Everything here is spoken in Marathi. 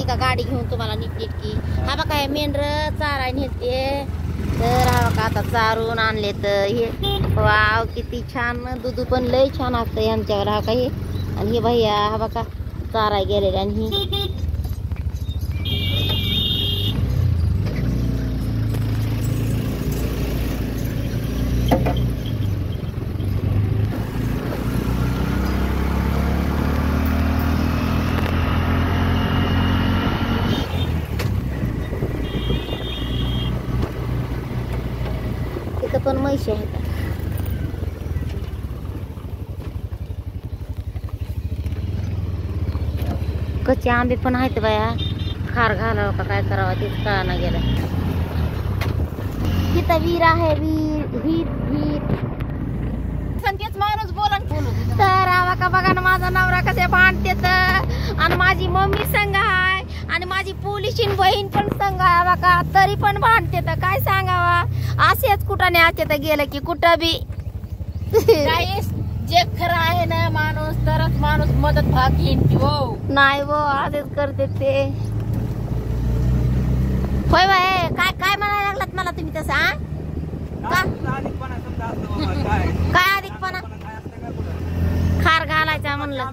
का गाडी घेऊन तुम्हाला नीटनेटकी. हा बघा हे मेंढर चाराय नेते. तर हा बघा आता चारून आणले तर हे वाव किती छान. दूध पण लय छान असतं यांच्यावर. हा काही आणि हे भैया हा बघा चाराय गेलेले. आणि ही तिथं पण म्हैशी आहेत. कच्चे आंबे पण आहेत बाया. खार घालावं का काय करावं तेच कळाना गेलं. तिथं वीर आहे. वीर तेच माणूस बोला. तर बघा बघा ना माझा नवरा कसे भांडते. आणि माझी मम्मी संग आहे आणि माझी पोलिशीन बहीण पण संग आहे बघा. तरी पण भांडते. तर काय सांगावा. असेच कुठं नाही असते तर गेलं की कुठं बी. जे खरं आहे ना माणूस तरच माणूस मदत भाग घेईन. हो नाही वो असेच करते ते. होय बाय काय काय म्हणायला लागलात मला तुम्ही तसं. काय अधिकपणा खार घालायचा म्हणलं.